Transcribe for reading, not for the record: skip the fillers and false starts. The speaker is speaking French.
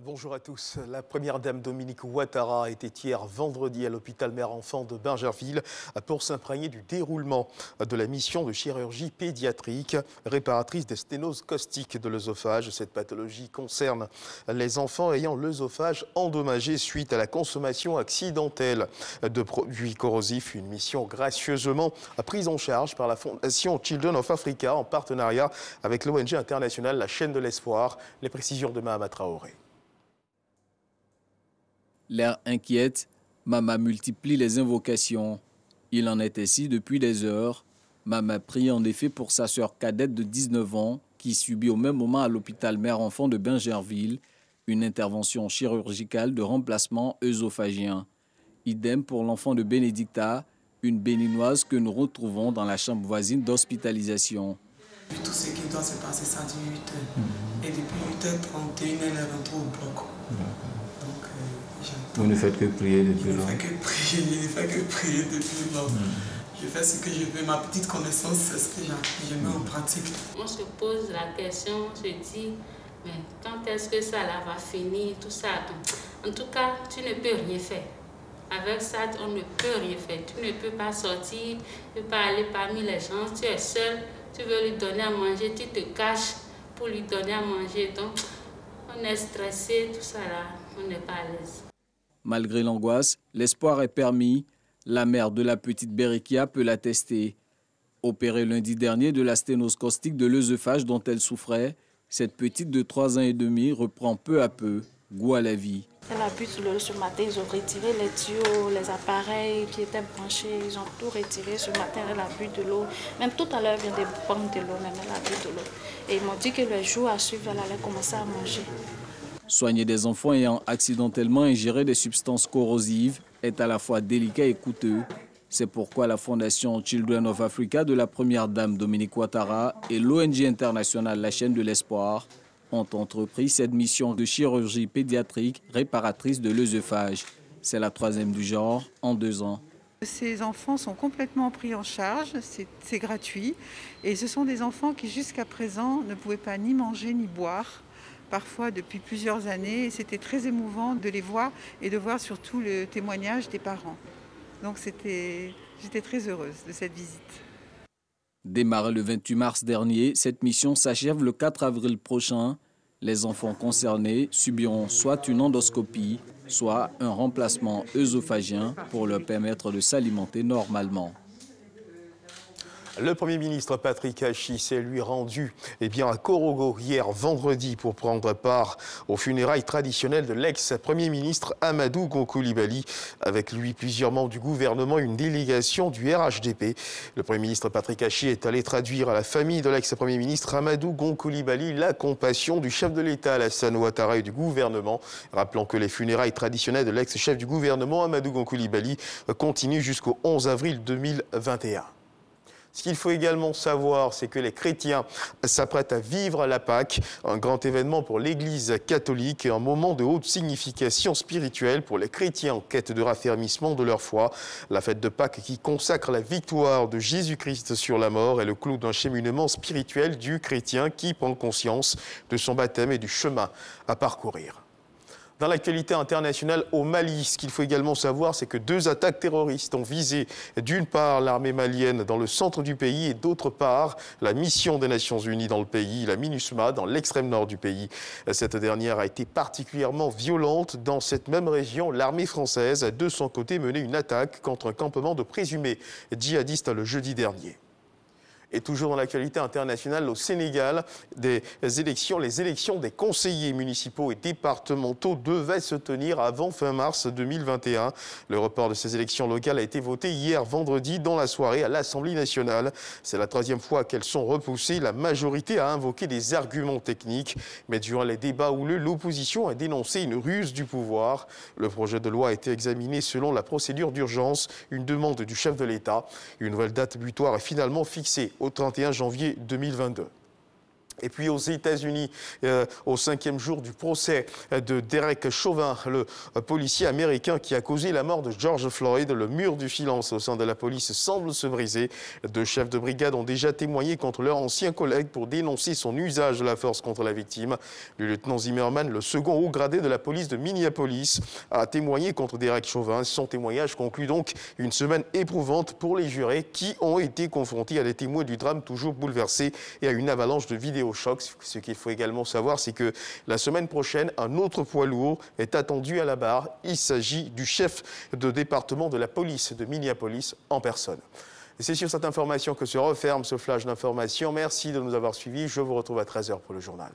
Bonjour à tous. La première dame Dominique Ouattara était hier vendredi à l'hôpital mère-enfant de Bingerville pour s'imprégner du déroulement de la mission de chirurgie pédiatrique réparatrice des sténoses caustiques de l'œsophage. Cette pathologie concerne les enfants ayant l'œsophage endommagé suite à la consommation accidentelle de produits corrosifs. Une mission gracieusement prise en charge par la Fondation Children of Africa en partenariat avec l'ONG internationale La Chaîne de l'Espoir. Les précisions de Mahama Traoré. L'air inquiète, Mama multiplie les invocations. Il en est ainsi depuis des heures. Mama prie en effet pour sa sœur cadette de 19 ans qui subit au même moment à l'hôpital mère-enfant de Bingerville une intervention chirurgicale de remplacement œsophagien. Idem pour l'enfant de Bénédicta, une béninoise que nous retrouvons dans la chambre voisine d'hospitalisation. Tout ce qui doit se passer, ça dure 8 heures. Et depuis 8h31, elle est rentrée au bloc. Vous ne faites que prier depuis longtemps. Je ne fais que prier depuis longtemps. Je fais ce que je veux, ma petite connaissance, c'est ce que je mets en pratique. On se pose la question, on se dit, mais quand est-ce que ça là va finir, tout ça. En tout cas, tu ne peux rien faire. Avec ça, on ne peut rien faire. Tu ne peux pas sortir, tu ne peux pas aller parmi les gens, tu es seul, tu veux lui donner à manger, tu te caches pour lui donner à manger. Donc, on est stressé, tout ça là, on n'est pas à l'aise. Malgré l'angoisse, l'espoir est permis. La mère de la petite Berikia peut l'attester. Opérée lundi dernier de la sténose caustique de l'œsophage dont elle souffrait, cette petite de 3 ans et demi reprend peu à peu goût à la vie. Elle a bu de l'eau ce matin, ils ont retiré les tuyaux, les appareils qui étaient branchés, ils ont tout retiré ce matin, elle a bu de l'eau. Même tout à l'heure, elle vient de prendre de l'eau, même elle a bu de l'eau. Et ils m'ont dit que le jour à suivre, elle allait commencer à manger. Soigner des enfants ayant accidentellement ingéré des substances corrosives est à la fois délicat et coûteux. C'est pourquoi la Fondation Children of Africa de la première dame Dominique Ouattara et l'ONG internationale La Chaîne de l'Espoir ont entrepris cette mission de chirurgie pédiatrique réparatrice de l'œsophage. C'est la 3e du genre en 2 ans. Ces enfants sont complètement pris en charge, c'est gratuit. Et ce sont des enfants qui jusqu'à présent ne pouvaient pas ni manger ni boire, parfois depuis plusieurs années. Et c'était très émouvant de les voir et de voir surtout le témoignage des parents. Donc j'étais très heureuse de cette visite. Démarrée le 28 mars dernier, cette mission s'achève le 4 avril prochain. Les enfants concernés subiront soit une endoscopie, soit un remplacement œsophagien pour leur permettre de s'alimenter normalement. Le Premier ministre Patrick Achi s'est lui rendu à Korogo hier vendredi pour prendre part aux funérailles traditionnelles de l'ex-Premier ministre Amadou Gon Coulibaly. Avec lui, plusieurs membres du gouvernement, une délégation du RHDP. Le Premier ministre Patrick Achi est allé traduire à la famille de l'ex-Premier ministre Amadou Gon Coulibaly la compassion du chef de l'État Alassane Ouattara et du gouvernement. Rappelons que les funérailles traditionnelles de l'ex-chef du gouvernement Amadou Gon Coulibaly continuent jusqu'au 11 avril 2021. Ce qu'il faut également savoir, c'est que les chrétiens s'apprêtent à vivre la Pâque, un grand événement pour l'Église catholique et un moment de haute signification spirituelle pour les chrétiens en quête de raffermissement de leur foi. La fête de Pâques qui consacre la victoire de Jésus-Christ sur la mort est le clou d'un cheminement spirituel du chrétien qui prend conscience de son baptême et du chemin à parcourir. Dans l'actualité internationale au Mali, ce qu'il faut également savoir, c'est que 2 attaques terroristes ont visé d'une part l'armée malienne dans le centre du pays et d'autre part la mission des Nations Unies dans le pays, la MINUSMA, dans l'extrême nord du pays. Cette dernière a été particulièrement violente. Dans cette même région, l'armée française a de son côté mené une attaque contre un campement de présumés djihadistes le jeudi dernier. Et toujours dans l'actualité internationale, au Sénégal, les élections des conseillers municipaux et départementaux devaient se tenir avant fin mars 2021. Le report de ces élections locales a été voté hier vendredi dans la soirée à l'Assemblée nationale. C'est la 3e fois qu'elles sont repoussées. La majorité a invoqué des arguments techniques. Mais durant les débats houleux, l'opposition a dénoncé une ruse du pouvoir. Le projet de loi a été examiné selon la procédure d'urgence, une demande du chef de l'État. Une nouvelle date butoir est finalement fixée au 31 janvier 2022. Et puis aux États-Unis, au 5e jour du procès de Derek Chauvin, le policier américain qui a causé la mort de George Floyd, le mur du silence au sein de la police semble se briser. 2 chefs de brigade ont déjà témoigné contre leur ancien collègue pour dénoncer son usage de la force contre la victime. Le lieutenant Zimmerman, le second haut gradé de la police de Minneapolis, a témoigné contre Derek Chauvin. Son témoignage conclut donc une semaine éprouvante pour les jurés qui ont été confrontés à des témoins du drame toujours bouleversés et à une avalanche de vidéos. Choc. Ce qu'il faut également savoir, c'est que la semaine prochaine, un autre poids lourd est attendu à la barre. Il s'agit du chef de département de la police de Minneapolis en personne. Et c'est sur cette information que se referme ce flash d'information. Merci de nous avoir suivis. Je vous retrouve à 13h pour le journal.